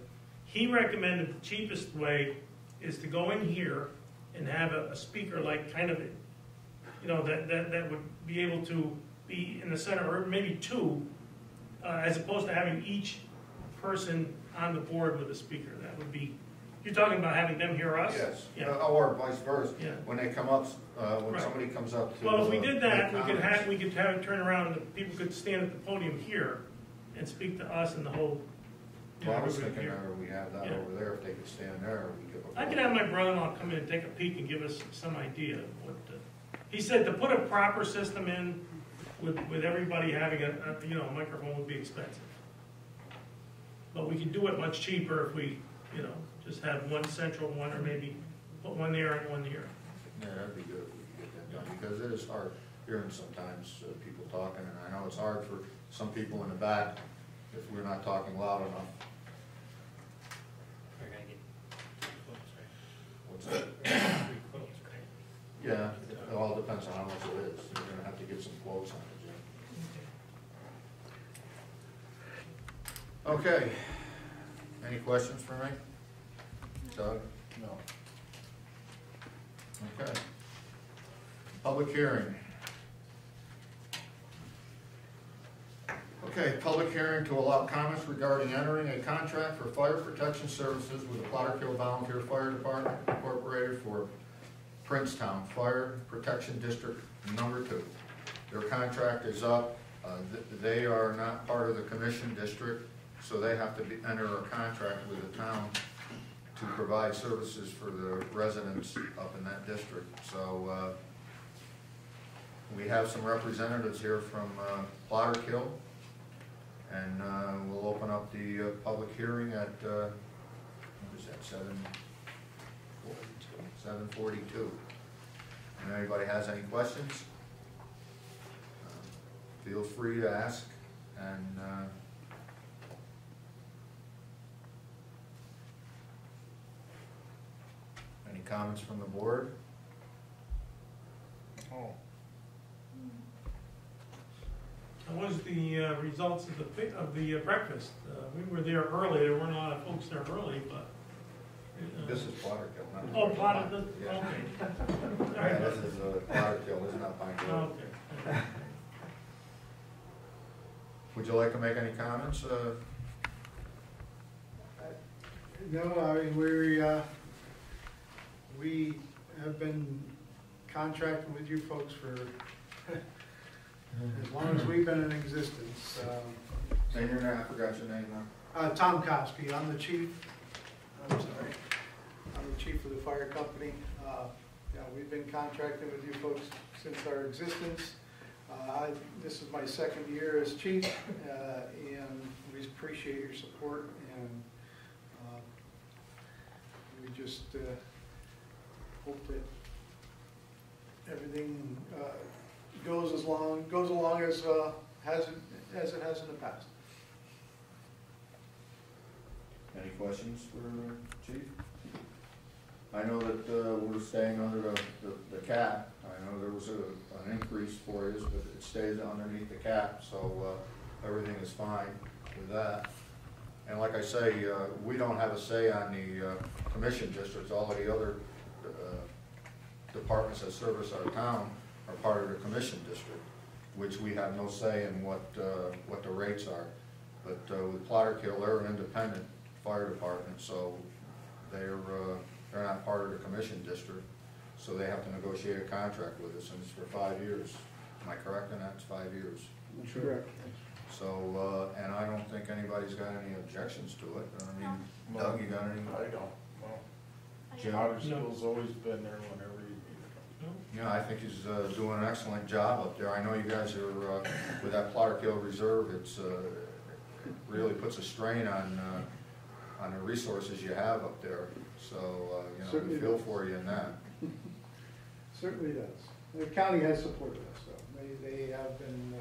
He recommended the cheapest way is to go in here and have a speaker like kind of, you know, that would be able to be in the center, or maybe 2, as opposed to having each person on the board with a speaker. That would be, you're talking about having them hear us? Yes, Yeah. or vice versa. Yeah. When they come up, when Right. somebody comes up to. Well, if we did that, make we could have comments. it turn around and people could stand at the podium here and speak to us and the whole, you know, Well, I was everybody thinking, here. we have that Yeah. over there, if they could stand there, we could. I could have my brother-in-law come in and take a peek and give us some idea of what, he said to put a proper system in with everybody having a microphone would be expensive. But we could do it much cheaper if we, you know, just have one central one, or maybe put one there and one here. Yeah, that'd be good if we could get that done, because it is hard hearing sometimes people talking, and I know it's hard for some people in the back if we're not talking loud enough. We're gonna get quotes, right? What's that? 3 quotes, right? Yeah, it all depends on how much it is. We're gonna have to get some quotes on it, Jim. Okay. Any questions for me? Doug? No. Okay. Public hearing. Okay, public hearing to allow comments regarding entering a contract for fire protection services with the Platterkill Volunteer Fire Department Incorporated for Princetown Fire Protection District Number 2. Their contract is up. They are not part of the commission district, so they have to enter a contract with the town to provide services for the residents up in that district. So we have some representatives here from Platterkill, and we'll open up the public hearing at, what is that, 7:42. And anybody has any questions, feel free to ask, and any comments from the board? Oh. How was the results of the breakfast? We were there early. There weren't a lot of folks there early, but. This is Platterkill, not. Oh, Platterkill, Yeah. okay. Yeah, this is Platterkill, this is not Pine Grove. Okay. Would you like to make any comments? No, I mean, we have been contracting with you folks for as long as we've been in existence. And your name, I forgot your name now. Tom Koski, I'm the chief. I'm sorry. I'm the chief of the fire company. Yeah, we've been contracting with you folks since our existence. This is my second year as chief, and we appreciate your support, and we just hope that everything goes along as it has in the past. Any questions for Chief? I know that we're staying under the cap. I know there was an increase for you, but it stays underneath the cap, so everything is fine with that. And like I say, we don't have a say on the commission districts. All of the other departments that service our town are part of the commission district, which we have no say in what the rates are. But with Plotterkill, they're an independent fire department, so they're not part of the commission district, so they have to negotiate a contract with us, and it's for 5 years. Am I correct in that? It's 5 years. Correct. So, and I don't think anybody's got any objections to it. I mean, Doug, you got any? I don't, well, Jim? Otter School's always been there whenever you need it. Yeah, I think he's doing an excellent job up there. I know you guys are, with that Plotterkill Reserve, it really puts a strain on the resources you have up there. So, Certainly we feel does. for you in that. Certainly does. The county has supported us, though. They have been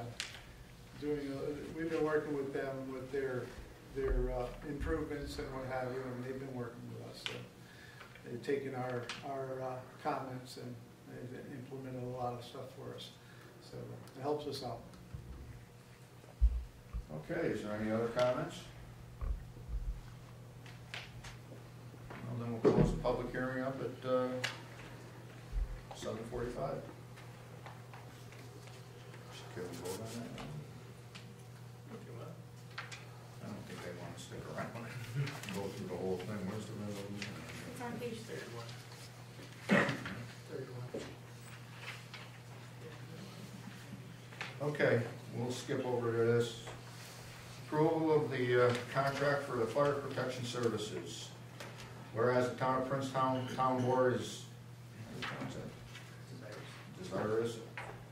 we've been working with them with their improvements and what have you, and they've been working with us. So they've taken our comments and they've implemented a lot of stuff for us. So it helps us out. Okay, is there any other comments? Well, then we'll close the public hearing up at 7:45. Can we vote on that? I don't think they want to stick around and go through the whole thing. Where's the resolution? It's on page 31. Okay, we'll skip over to this. Approval of the contract for the fire protection services. Whereas the town of Princetown Town Board is desirous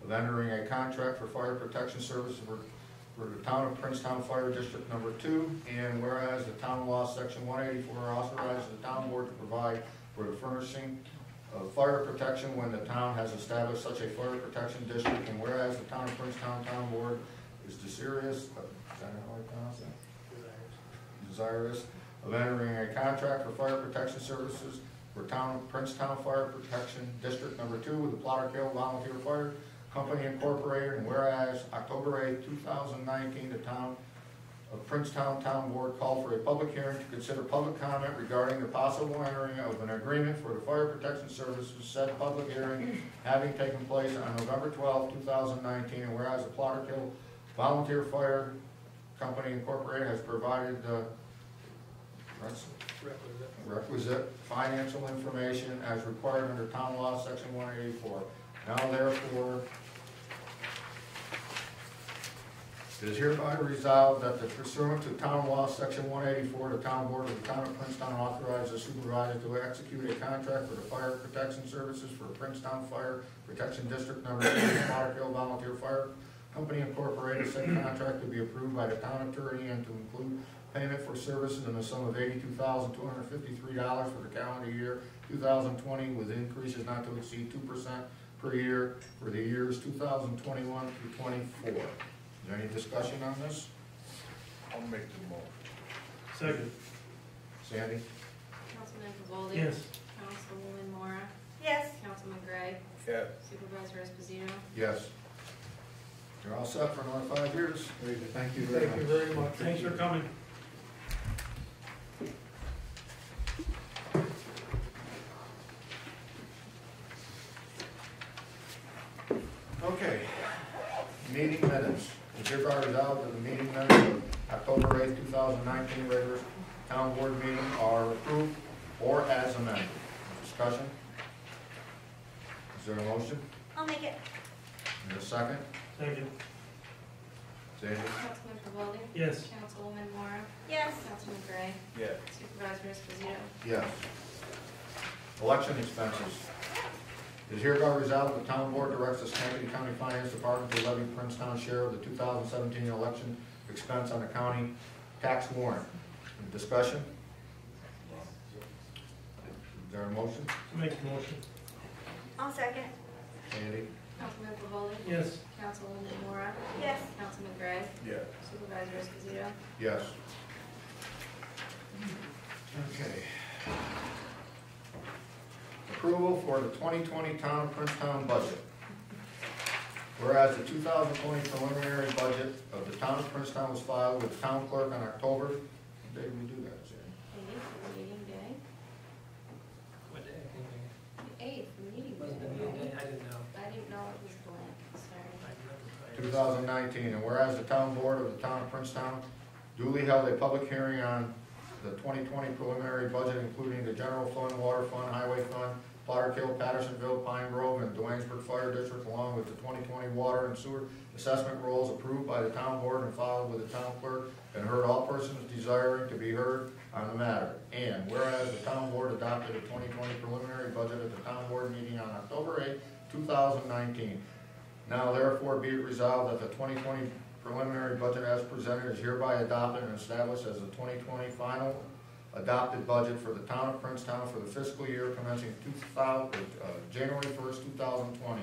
of entering a contract for fire protection services for the town of Princetown Fire District Number 2, and whereas the town law section 184 authorizes the town board to provide for the furnishing of fire protection when the town has established such a fire protection district, and whereas the town of Princetown Town Board is desirous of entering a contract for fire protection services for town of Princetown Fire Protection District Number 2 with the Plotterkill Volunteer Fire Company Incorporated, and whereas October 8, 2019, the town of Princetown Town Board called for a public hearing to consider public comment regarding the possible entering of an agreement for the fire protection services. Said public hearing having taken place on November 12, 2019, and whereas the Plotterkill Volunteer Fire Company Incorporated has provided the requisite financial information as required under town law section 184. Now therefore, it is hereby resolved that the pursuant to town law section 184, the town board of the town of Princetown authorizes the supervisor to execute a contract for the fire protection services for Princetown Fire Protection District Number 2, Plotterkill Volunteer Fire Company Incorporated. Said contract to be approved by the town attorney and to include payment for services in the sum of $82,253 for the calendar year 2020, with increases not to exceed 2% per year for the years 2021 through 24. Is there any discussion on this? I'll make the motion. Second. Sandy? Councilman Pivoli? Yes. Councilwoman Mora? Yes. Councilman Gray? Yes. Supervisor Esposito? Yes. You're all set for another 5 years. Thank you very much. Thank you very much. Thanks for coming. Okay. Meeting minutes. It's hereby resolved that the meeting minutes of October 8, 2019 regular town board meeting are approved or as amended. Discussion? Is there a motion? I'll make it. Is there a second? Second. Sandy? Councilman Pavolli? Yes. Councilwoman Mora? Yes. Councilman Gray? Yes. Supervisor Esposito? Yes. Election expenses. It is hereby resolved that the town board directs the Schenectady County Finance Department to levy Princetown share of the 2017 election expense on the county tax warrant. Discussion? Is there a motion? Make the motion. I'll second. Sandy? Councilman Pavolli? Yes. Councilwoman Mora? Yes. Councilman Gray? Yes. Supervisor Esposito? Yes. Okay. Approval for the 2020 Town of Princetown budget. Whereas the 2020 preliminary budget of the Town of Princetown was filed with the town clerk on October, what day did we do that, Sandy? 8th, meeting day. What day? The 8th, the meeting was. Wasn't it meeting day? I didn't know. I didn't know it was blank, sorry. I remember. 2019, and whereas the town board of the town of Princetown duly held a public hearing on the 2020 preliminary budget, including the general fund, water fund, highway fund, Flower Hill, Pattersonville, Pine Grove, and Duanesburg Fire District, along with the 2020 water and sewer assessment rolls approved by the town board and filed with the town clerk, and heard all persons desiring to be heard on the matter. And whereas the town board adopted the 2020 preliminary budget at the town board meeting on October 8, 2019. Now therefore be it resolved that the 2020 preliminary budget as presented is hereby adopted and established as the 2020 final adopted budget for the town of Princetown for the fiscal year commencing January 1st, 2020.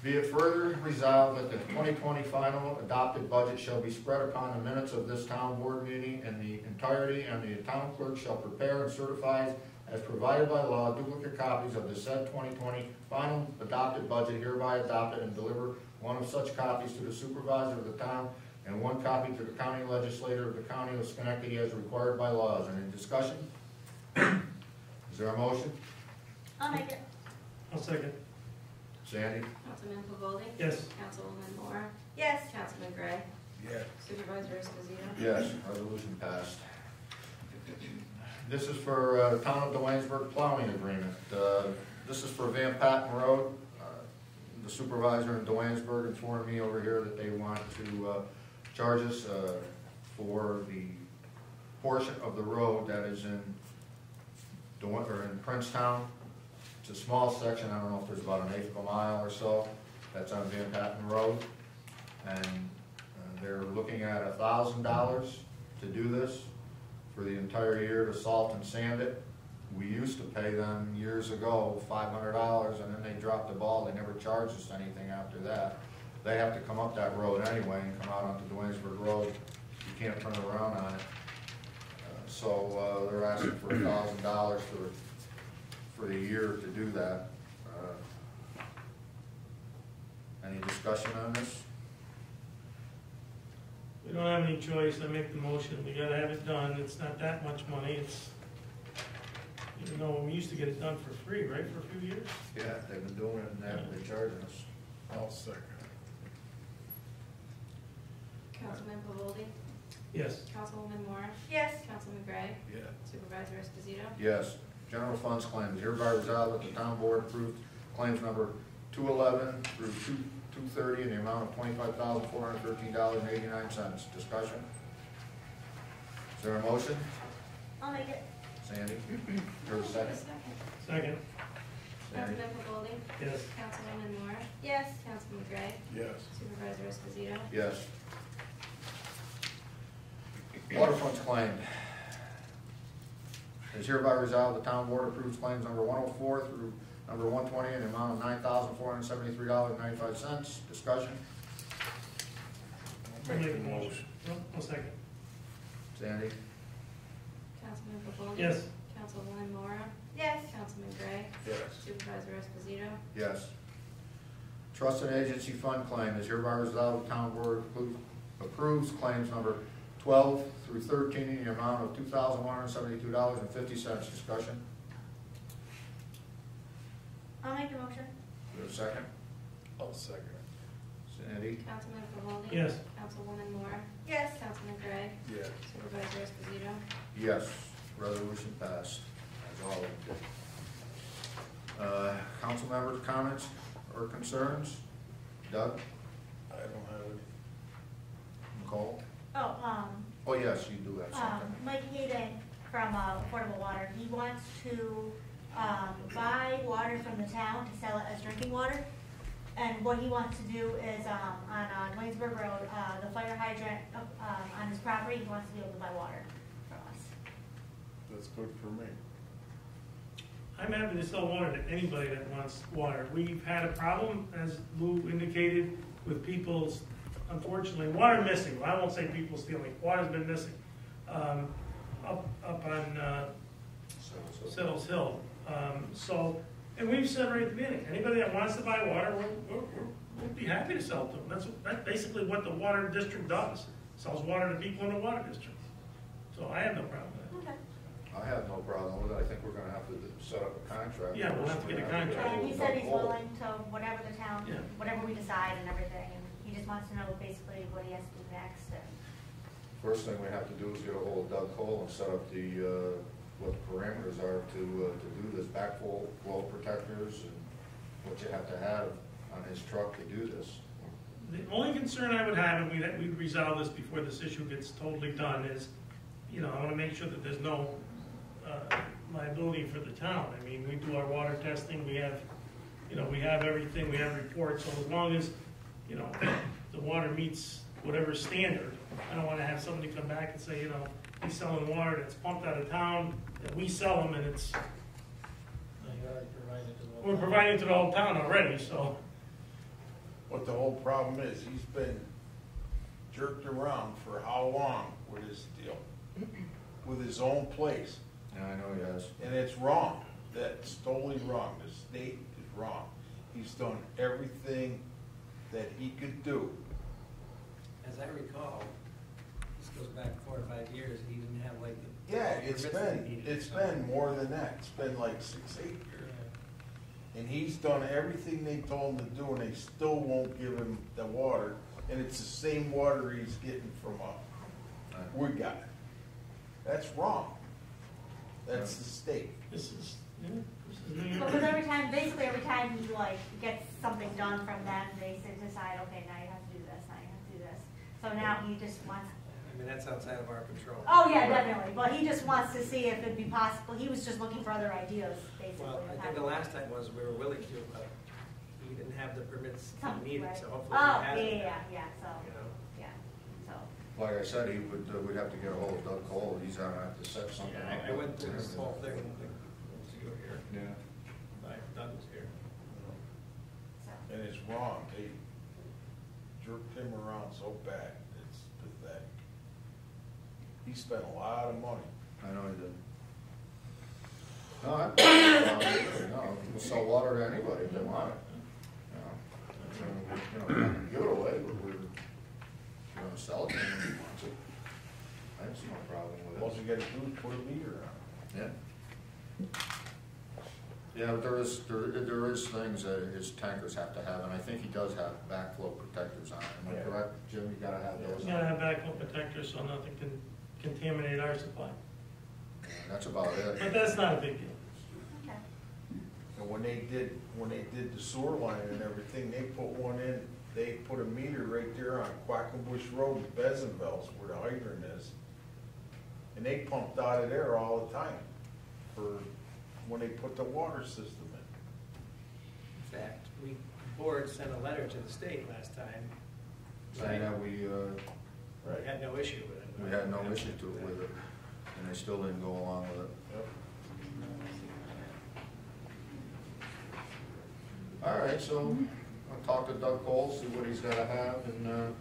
Be it further resolved that the 2020 final adopted budget shall be spread upon the minutes of this town board meeting in the entirety, and the town clerk shall prepare and certify as provided by law duplicate copies of the said 2020 final adopted budget hereby adopted, and deliver one of such copies to the supervisor of the town and one copy to the county legislator of the county of Schenectady as required by laws. Any discussion? Is there a motion? I'll make it. I'll second. Sandy? Councilman Pavolli? Yes. Councilwoman Mora? Yes. Councilman Gray? Yes. Supervisor Esposito? Yes, resolution passed. This is for Town of Duanesburg plowing agreement. This is for Van Patten Road. The supervisor in Duanesburg informed me over here that they want to charge us for the portion of the road that is in Princetown. It's a small section, I don't know if there's about 1/8 of a mile or so, that's on Van Patten Road. And they're looking at $1,000 to do this for the entire year to salt and sand it. We used to pay them years ago $500, and then they dropped the ball. They never charged us anything after that. They have to come up that road anyway and come out onto Duanesburg Road. You can't turn around on it. So they're asking for $1,000 for the year to do that. Any discussion on this? We don't have any choice. I make the motion. We gotta have it done. It's not that much money. It's, you know, we used to get it done for free, right, for a few years? Yeah, they've been doing it, and now they're charging us. I'll second. Councilman Pavolli? Yes. Councilwoman Mora? Yes. Councilman Gray? Yes. Supervisor Esposito? Yes. General funds claims, hereby resolved that the town board approved claims number 211 through 230 in the amount of $25,413.89. Discussion? Is there a motion? I'll make it. Sandy? For a second? Second. Sandy? Councilman Pavolli? Yes. Councilwoman Mora? Yes. Councilman Gray? Yes. Supervisor Esposito? Yes. Water funds claimed. It is hereby resolved the town board approves claims number 104 through number 120 in the amount of $9,473.95. Discussion? I'll make the motion. No, I'll second. Sandy? Councilman Pavolli? Yes. Councilwoman Mora? Yes. Councilman Gray? Yes. Supervisor Esposito? Yes. Trust and agency fund claim is hereby resolved the town board approves claims number 12 through 13 in the amount of $2,172.50. Discussion? I'll make the motion. Do we have a second? I'll second. Sandy? Councilman Pavolli? Yes. Councilwoman Mora? Yes. Councilman Gray? Yes. Supervisor Esposito? Yes, resolution passed, as always. Council members' comments or concerns? Doug? I don't have it. Nicole? Oh, Oh, yes, you do have something. Mike Hayden from Affordable Water, he wants to buy water from the town to sell it as drinking water. And what he wants to do is on Waynesburg Road, the fire hydrant on his property, he wants to be able to buy water from us. That's good for me. I'm happy to sell water to anybody that wants water. We've had a problem, as Lou indicated, with people's, unfortunately, water missing. I won't say people stealing, water's been missing. Up on Settles Hill. And we've said right at the beginning, anybody that wants to buy water, we'll be happy to sell to them. That's basically what the water district does, sells water to people in the water district. So I have no problem with that. Okay. I have no problem with it. I think we're gonna have to set up a contract. Yeah, we'll have to get a contract. And he said he's willing to whatever the town, Yeah. whatever we decide and everything, and he just wants to know basically what he has to do next. And First thing we have to do is get a hold of Doug Cole and set up the, what the parameters are to do this backflow protectors and what you have to have on his truck to do this. The only concern I would have, and we'd resolve this before this issue gets totally done, is, I want to make sure that there's no liability for the town. I mean, we do our water testing, we have, we have everything, we have reports, so as long as, the water meets whatever standard, I don't want to have somebody come back and say, he's selling water that's pumped out of town, that we sell them, and it's, we're providing to the whole town already, so. What the whole problem is, he's been jerked around for how long with this deal? With his own place. Yeah, I know he has. And it's wrong. That's totally wrong. The state is wrong. He's done everything that he could do. As I recall, this goes back 4 or 5 years, he didn't have like the. Yeah, permits that he needed, it's so. been more than that. It's been like 6, 8 years. And he's done everything they told him to do, and they still won't give him the water. And it's the same water he's getting from we got it. That's wrong. That's the state. This is because every time he gets something done from them, they decide, okay, now you have to do this, now you have to do this. So now he just wants. I mean, that's outside of our control. Oh yeah, definitely. But he just wants to see if it'd be possible. He was just looking for other ideas, basically. Well, I think the last time was we were willing to, but he didn't have the permits he needed, right. so hopefully Oh, he has it. yeah. So yeah, so. Like I said, we'd have to get a hold of Doug Cole. He's gonna have to set something up. I went through this whole thing like months ago here. Yeah. Doug was here. And it's wrong. They jerked him around so bad. It's pathetic. He spent a lot of money. I know he did. No, we'll sell water to anybody if they want it. We're not gonna give it away, but we're gonna sell it to anyone who wants it. I have no problem with All it. you gotta do is put a meter on. Yeah. Yeah, but there is things that his tankers have to have, and I think he does have backflow protectors on it. Am I Yeah. correct, Jim? You gotta have those We on. gotta have backflow protectors so nothing can contaminate our supply. Yeah, that's about it. But that's not a big deal. Okay. And when they did the sewer line and everything, they put one in, they put a meter right there on Quackenbush Road in Besenville's where the hydrant is. And they pumped out of there all the time for when they put the water system in. In fact, the board sent a letter to the state last time. Saying that we Had no issue with it. we had no issue with it, and they still didn't go along with it. Yep. All right, so I'll talk to Doug Cole, see what he's gotta have, and, and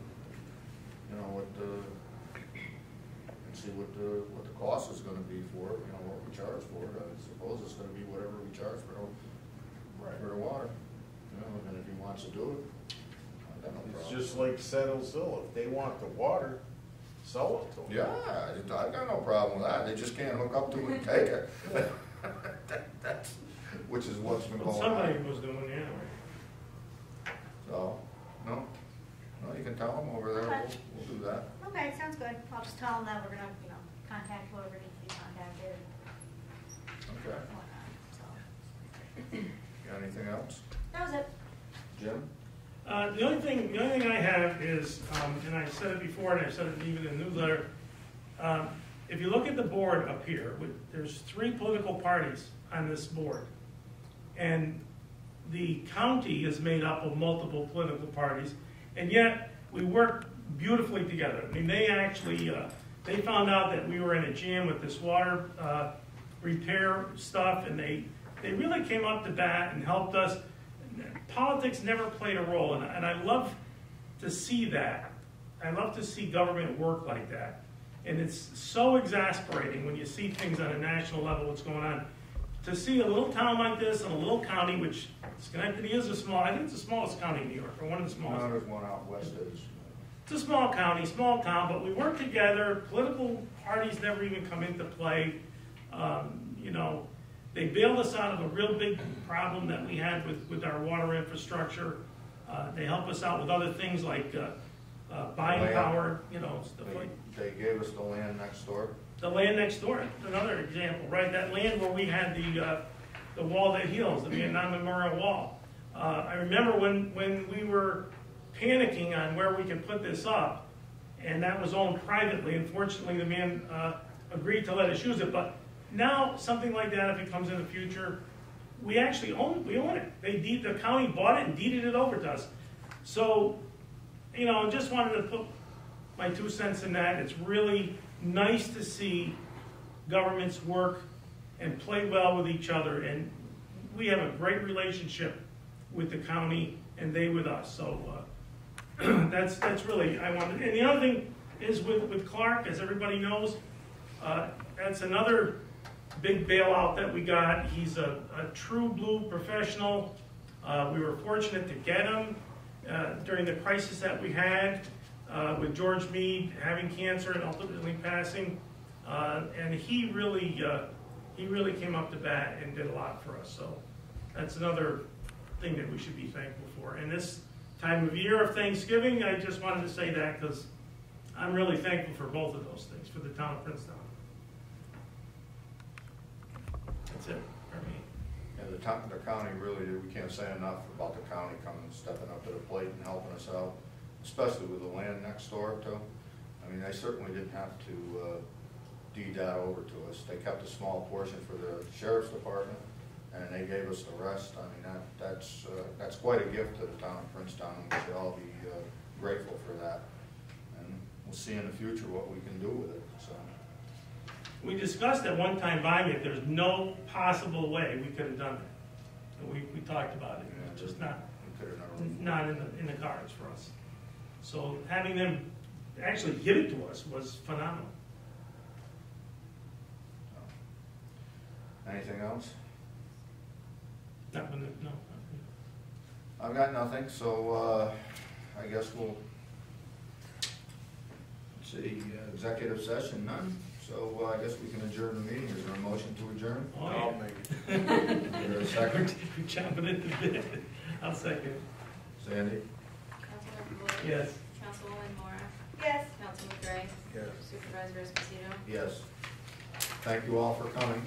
see what the cost is gonna be for it, what we charge for it. I suppose it's gonna be whatever we charge for the water, and if he wants to do it, I got no It's problem. just like Settles Hill. If they want the water, sell it to them. Yeah, I got no problem with that. They just can't hook up to it and take it. That's, which is what's been But going somebody on. was doing it anyway. So, no, you can tell them over there, we'll do that. Okay, sounds good. I'll just tell him that we're gonna, contact whoever needs to be contacted Okay. and whatnot, so. Got anything else? That was it. Jim? The only thing I have is, and I said it before, and I said it even in the newsletter, if you look at the board up here, there's 3 political parties on this board. And the county is made up of multiple political parties, and yet we work beautifully together. I mean, they actually, they found out that we were in a jam with this water repair stuff, and they really came up to bat and helped us. Politics never played a role, and I love to see that. I love to see government work like that. And it's so exasperating when you see things on a national level, what's going on. To see a little town like this and a little county, which Schenectady is I think it's the smallest county in New York, or one of the smallest. No, there's one out west that is. It's a small county, small town, but we work together. Political parties never even come into play. You know, they bailed us out of a real big problem that we had with our water infrastructure. They help us out with other things like buying Land. power, you know, stuff like. They gave us the land next door. The land next door, another example, right? That land where we had the wall that heals, the Vietnam Memorial Wall. I remember when we were panicking on where we could put this up, and that was owned privately. Unfortunately, the man agreed to let us use it, but now something like that, if it comes in the future, we actually own it. The county bought it and deeded it over to us. So, you know, just wanted to put my 2 cents in that. It's really nice to see governments work and play well with each other, and we have a great relationship with the county and they with us. So that's really, I wanted. And the other thing is with Clark, as everybody knows, that's another big bailout that we got. He's a true blue professional. We were fortunate to get him during the crisis that we had with George Meade having cancer and ultimately passing. And he really came up to bat and did a lot for us. So that's another thing that we should be thankful for. And this time of year of Thanksgiving, I just wanted to say that because I'm really thankful for both of those things for the town of Princetown. That's it for me. And the county really, we can't say enough about the county coming, stepping up to the plate and helping us out, especially with the land next door too. I mean, they certainly didn't have to deed that over to us. They kept a small portion for the sheriff's department, and they gave us the rest. I mean, that's quite a gift to the town of Princetown, and we should all be grateful for that. And we'll see in the future what we can do with it. So. We discussed at one time buying it. There's no possible way we could have done it. We talked about it. It's just not in the cards for us. So having them actually give it to us was phenomenal. Anything else? No. I've got nothing, so I guess we'll see, executive session, none. So I guess we can adjourn the meeting. Is there a motion to adjourn? Oh, yeah. I'll make it. Is there a second? You're chomping at the bit. I'll second. Sandy? Councilmember Bowles? Yes. Councilwoman Mora? Yes. Councilman Gray? Yes. Supervisor Esposito? Yes. Thank you all for coming.